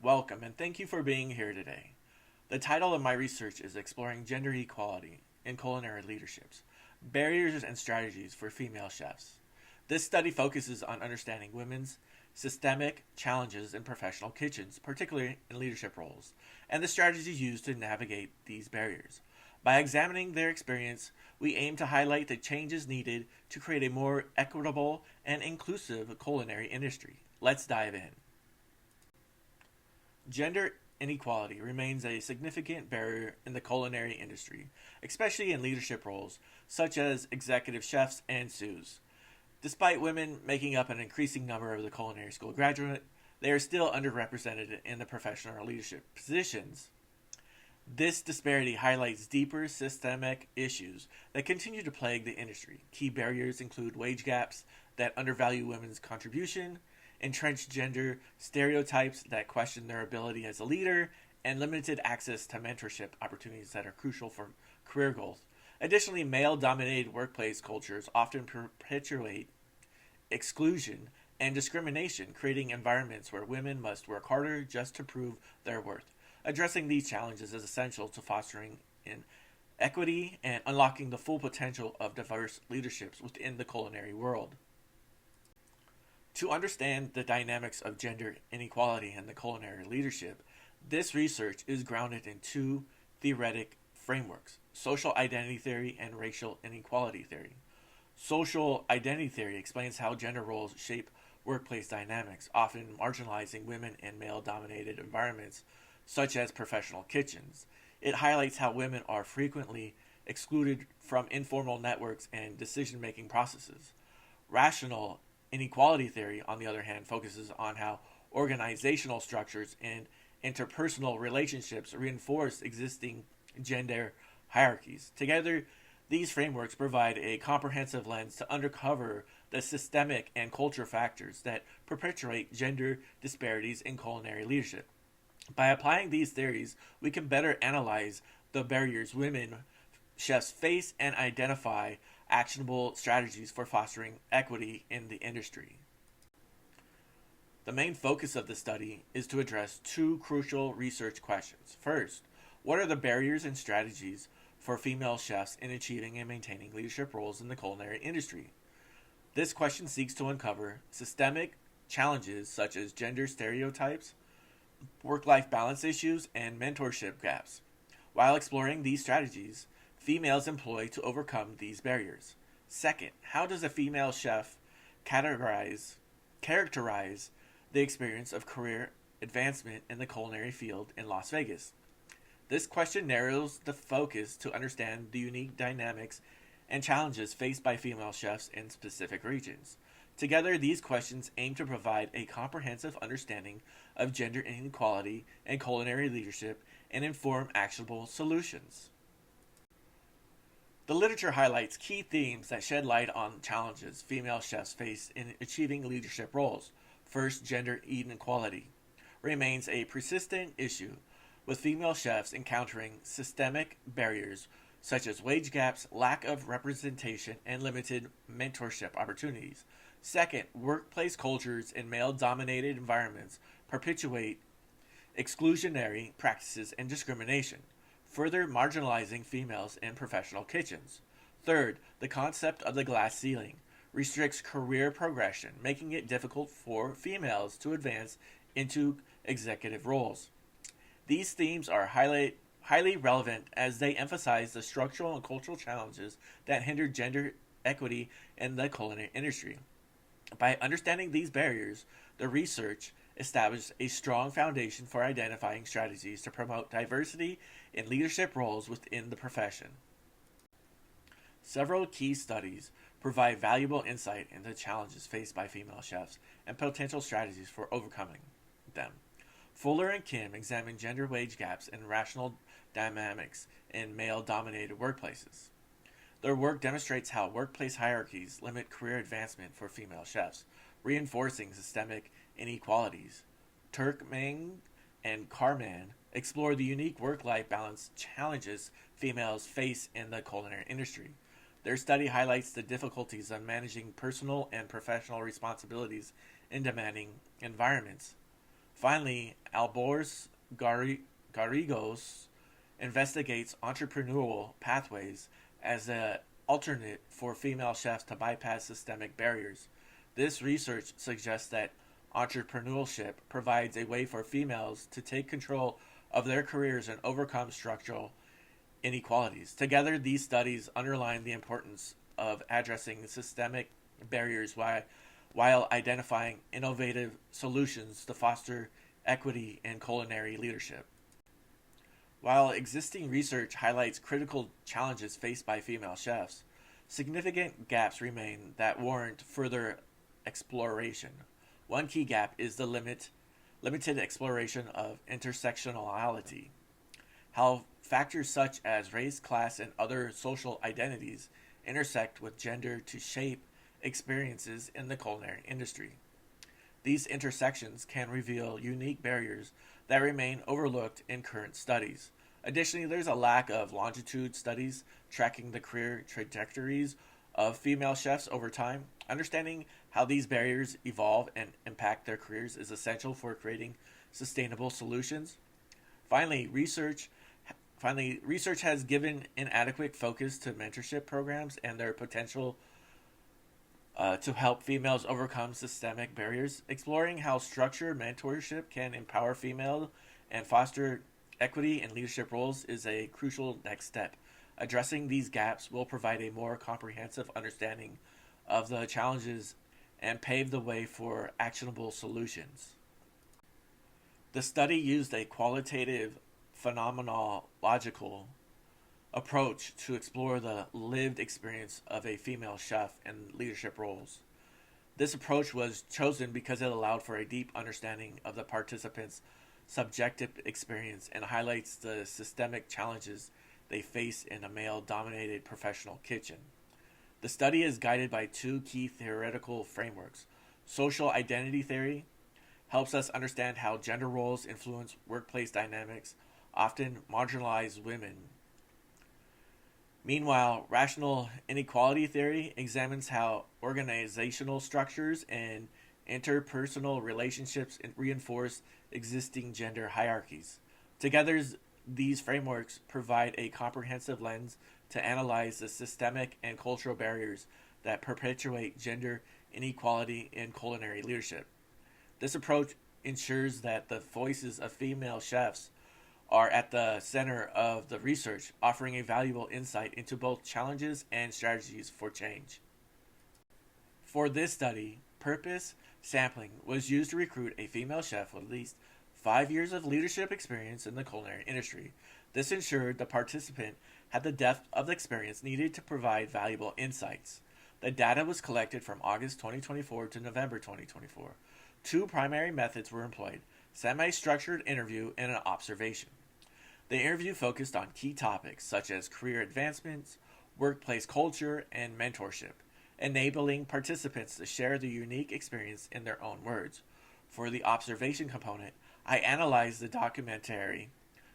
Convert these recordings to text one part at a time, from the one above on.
Welcome and thank you for being here today. The title of my research is Exploring Gender Equality in Culinary Leaderships, Barriers and Strategies for Female Chefs. This study focuses on understanding women's systemic challenges in professional kitchens, particularly in leadership roles, and the strategies used to navigate these barriers. By examining their experience, we aim to highlight the changes needed to create a more equitable and inclusive culinary industry. Let's dive in. Gender inequality remains a significant barrier in the culinary industry, especially in leadership roles such as executive chefs and sous. Despite women making up an increasing number of the culinary school graduate, they are still underrepresented in the professional leadership positions. This disparity highlights deeper systemic issues that continue to plague the industry. Key barriers include wage gaps that undervalue women's contribution, entrenched gender stereotypes that question their ability as a leader, and limited access to mentorship opportunities that are crucial for career goals. Additionally, male-dominated workplace cultures often perpetuate exclusion and discrimination, creating environments where women must work harder just to prove their worth. Addressing these challenges is essential to fostering equity and unlocking the full potential of diverse leaderships within the culinary world. To understand the dynamics of gender inequality in the culinary leadership, this research is grounded in two theoretic frameworks: social identity theory and racial inequality theory. Social identity theory explains how gender roles shape workplace dynamics, often marginalizing women in male-dominated environments such as professional kitchens. It highlights how women are frequently excluded from informal networks and decision-making processes. Rational inequality theory, on the other hand, focuses on how organizational structures and interpersonal relationships reinforce existing gender hierarchies. Together, these frameworks provide a comprehensive lens to uncover the systemic and cultural factors that perpetuate gender disparities in culinary leadership. By applying these theories, we can better analyze the barriers women chefs face and identify actionable strategies for fostering equity in the industry. The main focus of the study is to address two crucial research questions. First, what are the barriers and strategies for female chefs in achieving and maintaining leadership roles in the culinary industry? This question seeks to uncover systemic challenges such as gender stereotypes, work-life balance issues, and mentorship gaps. While exploring these strategies females employ to overcome these barriers. Second, how does a female chef characterize the experience of career advancement in the culinary field in Las Vegas? This question narrows the focus to understand the unique dynamics and challenges faced by female chefs in specific regions. Together, these questions aim to provide a comprehensive understanding of gender inequality and culinary leadership and inform actionable solutions. The literature highlights key themes that shed light on challenges female chefs face in achieving leadership roles. First, gender inequality remains a persistent issue, with female chefs encountering systemic barriers such as wage gaps, lack of representation, and limited mentorship opportunities. Second, workplace cultures in male-dominated environments perpetuate exclusionary practices and discrimination, further marginalizing females in professional kitchens. Third, the concept of the glass ceiling restricts career progression, making it difficult for females to advance into executive roles. These themes are highly relevant as they emphasize the structural and cultural challenges that hinder gender equity in the culinary industry. By understanding these barriers, the research established a strong foundation for identifying strategies to promote diversity in leadership roles within the profession. Several key studies provide valuable insight into the challenges faced by female chefs and potential strategies for overcoming them. Fuller and Kim examined gender wage gaps and racial dynamics in male-dominated workplaces. Their work demonstrates how workplace hierarchies limit career advancement for female chefs, reinforcing systemic inequalities. Turkmeng and Karman explore the unique work-life balance challenges females face in the culinary industry. Their study highlights the difficulties of managing personal and professional responsibilities in demanding environments. Finally, Albors Garrigos investigates entrepreneurial pathways as an alternate for female chefs to bypass systemic barriers. This research suggests that entrepreneurship provides a way for females to take control of their careers and overcome structural inequalities. Together, these studies underline the importance of addressing systemic barriers while identifying innovative solutions to foster equity in culinary leadership. While existing research highlights critical challenges faced by female chefs, significant gaps remain that warrant further exploration. One key gap is the limited exploration of intersectionality, how factors such as race, class, and other social identities intersect with gender to shape experiences in the culinary industry. These intersections can reveal unique barriers that remain overlooked in current studies. Additionally, there's a lack of longitude studies tracking the career trajectories of female chefs over time. Understanding how these barriers evolve and impact their careers is essential for creating sustainable solutions. Finally, research has given inadequate focus to mentorship programs and their potential to help females overcome systemic barriers. Exploring how structured mentorship can empower females and foster equity in leadership roles is a crucial next step. Addressing these gaps will provide a more comprehensive understanding of the challenges and pave the way for actionable solutions. The study used a qualitative phenomenological approach to explore the lived experience of a female chef in leadership roles. This approach was chosen because it allowed for a deep understanding of the participants' subjective experience and highlights the systemic challenges they face in a male-dominated professional kitchen. The study is guided by two key theoretical frameworks. Social identity theory helps us understand how gender roles influence workplace dynamics, often marginalize women. Meanwhile, rational inequality theory examines how organizational structures and interpersonal relationships reinforce existing gender hierarchies. Together, these frameworks provide a comprehensive lens to analyze the systemic and cultural barriers that perpetuate gender inequality in culinary leadership. This approach ensures that the voices of female chefs are at the center of the research, offering a valuable insight into both challenges and strategies for change. For this study, purpose sampling was used to recruit a female chef with at least 5 years of leadership experience in the culinary industry. This ensured the participant had the depth of experience needed to provide valuable insights. The data was collected from August 2024 to November 2024. Two primary methods were employed: semi-structured interview and an observation. The interview focused on key topics such as career advancements, workplace culture, and mentorship, enabling participants to share their unique experience in their own words. For the observation component, I analyzed the documentary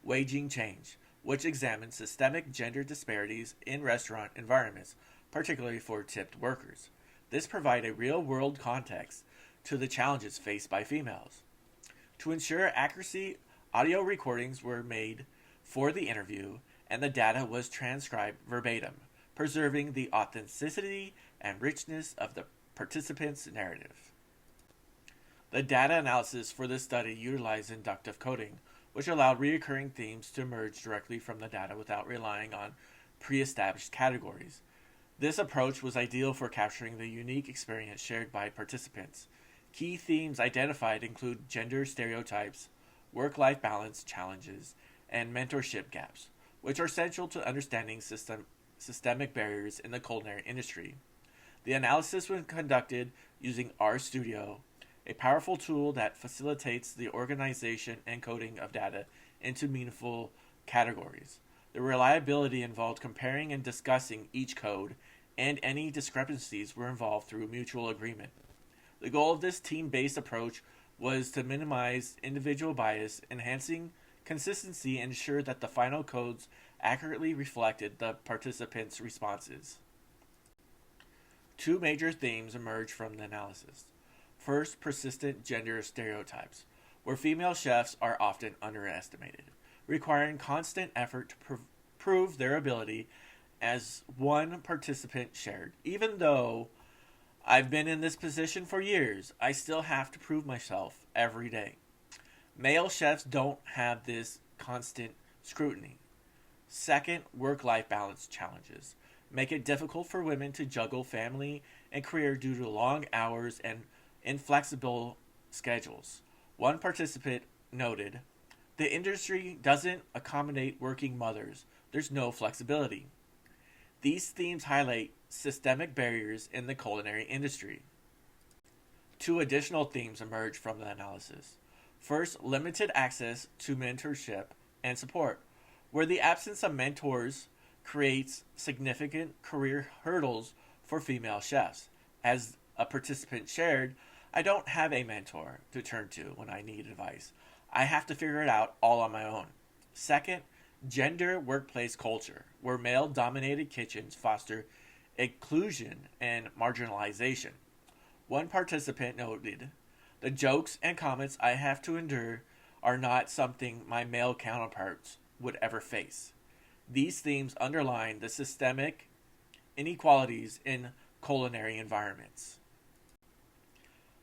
Waging Change, which examines systemic gender disparities in restaurant environments, particularly for tipped workers. This provided a real-world context to the challenges faced by females. To ensure accuracy, audio recordings were made for the interview, and the data was transcribed verbatim, preserving the authenticity and richness of the participants' narrative. The data analysis for this study utilized inductive coding, which allowed recurring themes to emerge directly from the data without relying on pre-established categories. This approach was ideal for capturing the unique experience shared by participants. Key themes identified include gender stereotypes, work-life balance challenges, and mentorship gaps, which are central to understanding systemic barriers in the culinary industry. The analysis was conducted using RStudio, a powerful tool that facilitates the organization and coding of data into meaningful categories. The reliability involved comparing and discussing each code, and any discrepancies were involved through mutual agreement. The goal of this team-based approach was to minimize individual bias, enhancing consistency, and ensure that the final codes accurately reflected the participants' responses. Two major themes emerged from the analysis. First, persistent gender stereotypes. where female chefs are often underestimated, requiring constant effort to prove their ability. As one participant shared, even though I've been in this position for years, I still have to prove myself every day. Male chefs don't have this constant scrutiny. Second, work-life balance challenges make it difficult for women to juggle family and career due to long hours and inflexible schedules. One participant noted, "The industry doesn't accommodate working mothers. There's no flexibility." These themes highlight systemic barriers in the culinary industry. Two additional themes emerge from the analysis. First, limited access to mentorship and support, where the absence of mentors creates significant career hurdles for female chefs. As a participant shared, "I don't have a mentor to turn to when I need advice. I have to figure it out all on my own." Second, gender workplace culture, where male-dominated kitchens foster exclusion and marginalization. One participant noted, "The jokes and comments I have to endure are not something my male counterparts would ever face." These themes underline the systemic inequalities in culinary environments.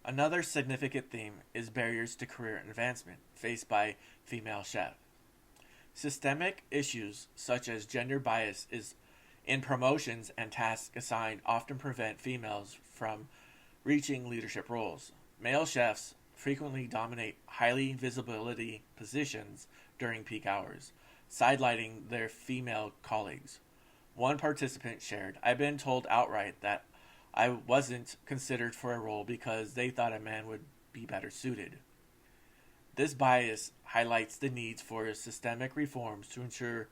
Another significant theme is barriers to career advancement faced by female chefs. Systemic issues such as gender bias in promotions and tasks assigned often prevent females from reaching leadership roles. Male chefs frequently dominate highly visibility positions during peak hours, sidelining their female colleagues. One participant shared, "I've been told outright that I wasn't considered for a role because they thought a man would be better suited." This bias highlights the needs for systemic reforms to ensure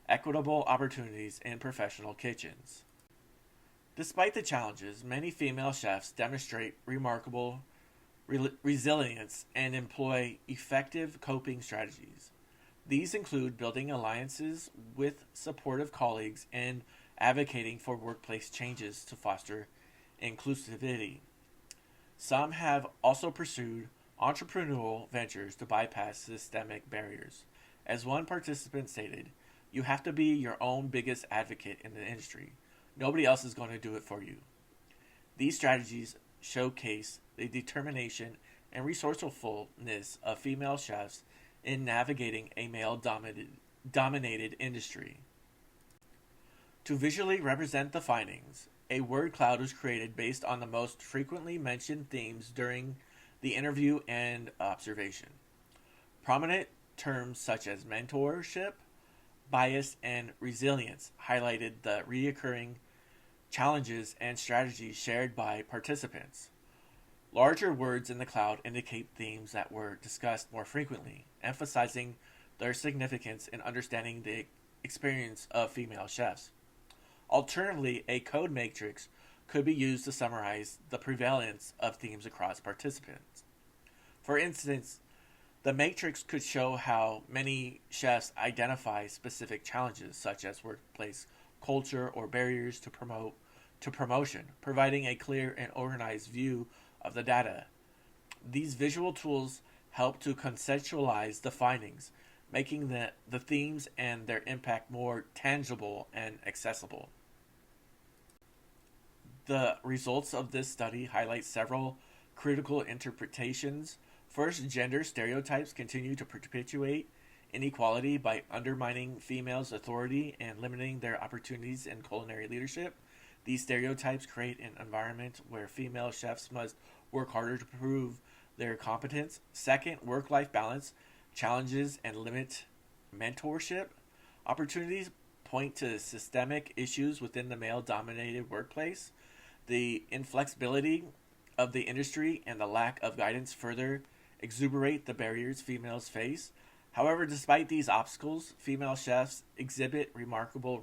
equitable opportunities in professional kitchens. Despite the challenges, many female chefs demonstrate remarkable resilience and employ effective coping strategies. These include building alliances with supportive colleagues and advocating for workplace changes to foster inclusivity. Some have also pursued entrepreneurial ventures to bypass systemic barriers. As one participant stated, "You have to be your own biggest advocate in the industry. Nobody else is going to do it for you." These strategies showcase the determination and resourcefulness of female chefs in navigating a male-dominated industry. To visually represent the findings, a word cloud was created based on the most frequently mentioned themes during the interview and observation. Prominent terms such as mentorship, bias, and resilience highlighted the recurring challenges and strategies shared by participants. Larger words in the cloud indicate themes that were discussed more frequently, emphasizing their significance in understanding the experience of female chefs. Alternatively, a code matrix could be used to summarize the prevalence of themes across participants. For instance, the matrix could show how many chefs identify specific challenges, such as workplace culture or barriers to promotion, providing a clear and organized view of the data. These visual tools help to conceptualize the findings, making the themes and their impact more tangible and accessible. The results of this study highlight several critical interpretations. First, gender stereotypes continue to perpetuate inequality by undermining females' authority and limiting their opportunities in culinary leadership. These stereotypes create an environment where female chefs must work harder to prove their competence. Second, work-life balance challenges and limit mentorship opportunities point to systemic issues within the male-dominated workplace. The inflexibility of the industry and the lack of guidance further exuberate the barriers females face. However, despite these obstacles, female chefs exhibit remarkable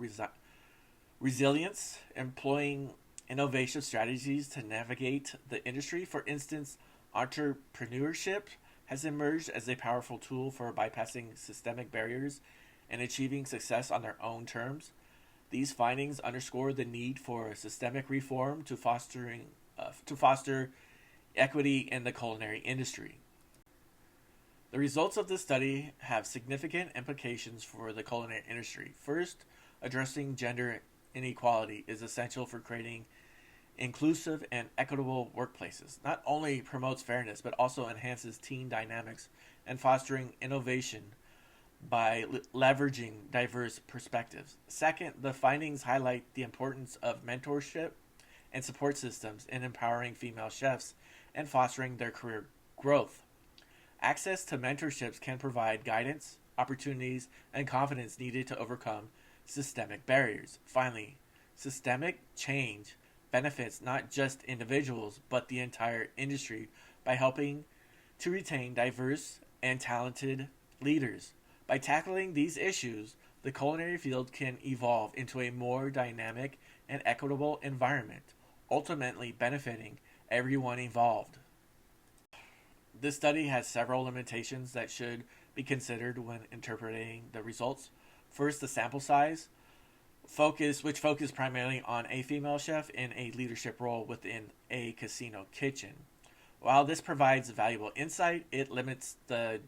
resilience, employing innovative strategies to navigate the industry. For instance, entrepreneurship has emerged as a powerful tool for bypassing systemic barriers and achieving success on their own terms. These findings underscore the need for systemic reform to foster equity in the culinary industry. The results of this study have significant implications for the culinary industry. First, addressing gender inequality is essential for creating inclusive and equitable workplaces. Not only promotes fairness, but also enhances team dynamics and fostering innovation by leveraging diverse perspectives. Second, the findings highlight the importance of mentorship and support systems in empowering female chefs and fostering their career growth. Access to mentorships can provide guidance, opportunities, and confidence needed to overcome systemic barriers. Finally, systemic change benefits not just individuals but the entire industry by helping to retain diverse and talented leaders. By tackling these issues, the culinary field can evolve into a more dynamic and equitable environment, ultimately benefiting everyone involved. This study has several limitations that should be considered when interpreting the results. First, the sample size, which focused primarily on a female chef in a leadership role within a casino kitchen. While this provides valuable insight, it limits the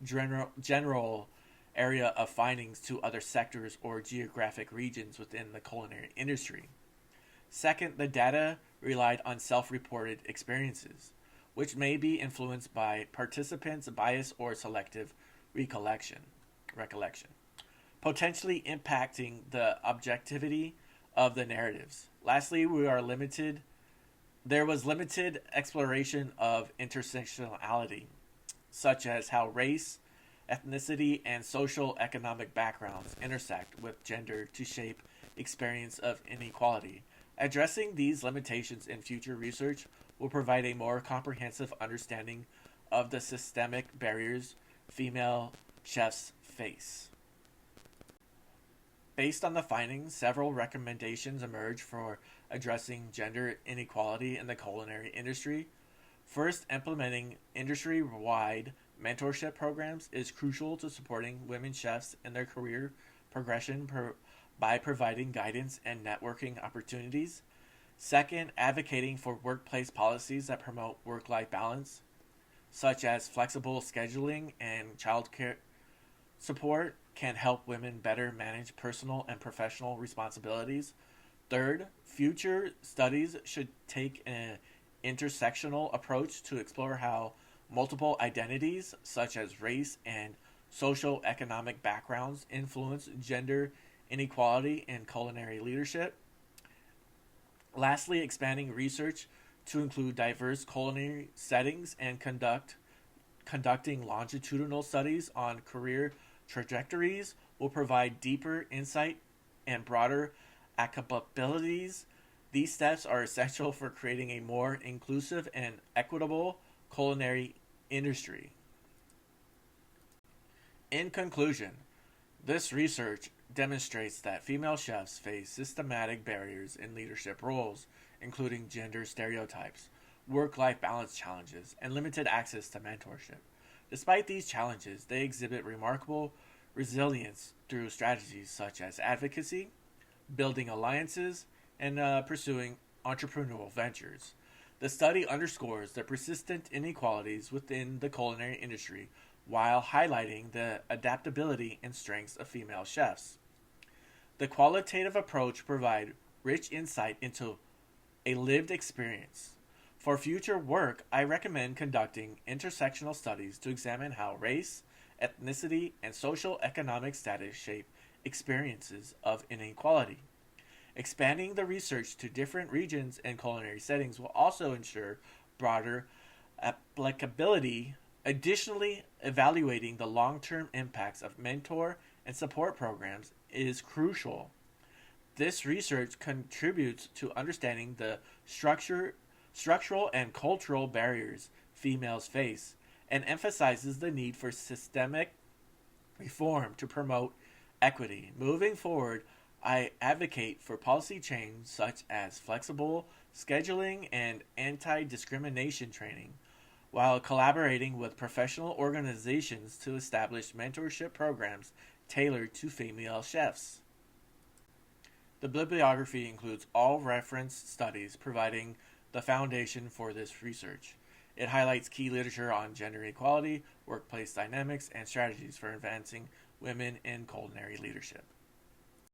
general area of findings to other sectors or geographic regions within the culinary industry. Second, the data relied on self-reported experiences, which may be influenced by participants' bias or selective recollection, potentially impacting the objectivity of the narratives. Lastly, there was limited exploration of intersectionality, such as how race, ethnicity, and social economic backgrounds intersect with gender to shape experience of inequality. Addressing these limitations in future research will provide a more comprehensive understanding of the systemic barriers female chefs face. Based on the findings, several recommendations emerge for addressing gender inequality in the culinary industry. First, implementing industry-wide mentorship programs is crucial to supporting women chefs in their career progression by providing guidance and networking opportunities. Second, advocating for workplace policies that promote work-life balance, such as flexible scheduling and childcare support, can help women better manage personal and professional responsibilities. Third, future studies should take an intersectional approach to explore how multiple identities, such as race and social economic backgrounds, influence gender inequality in culinary leadership. Lastly, expanding research to include diverse culinary settings and conducting longitudinal studies on career trajectories will provide deeper insight and broader applicabilities. These steps are essential for creating a more inclusive and equitable culinary industry. In conclusion, this research demonstrates that female chefs face systematic barriers in leadership roles, including gender stereotypes, work-life balance challenges, and limited access to mentorship. Despite these challenges, they exhibit remarkable resilience through strategies such as advocacy, building alliances, and pursuing entrepreneurial ventures. The study underscores the persistent inequalities within the culinary industry while highlighting the adaptability and strengths of female chefs. The qualitative approach provides rich insight into a lived experience. For future work, I recommend conducting intersectional studies to examine how race, ethnicity, and social economic status shape experiences of inequality. Expanding the research to different regions and culinary settings will also ensure broader applicability. Additionally, evaluating the long-term impacts of mentor and support programs is crucial. This research contributes to understanding the structural and cultural barriers females face and emphasizes the need for systemic reform to promote equity. Moving forward, I advocate for policy change such as flexible scheduling and anti-discrimination training, while collaborating with professional organizations to establish mentorship programs tailored to female chefs. The bibliography includes all referenced studies providing the foundation for this research. It highlights key literature on gender equality, workplace dynamics, and strategies for advancing women in culinary leadership.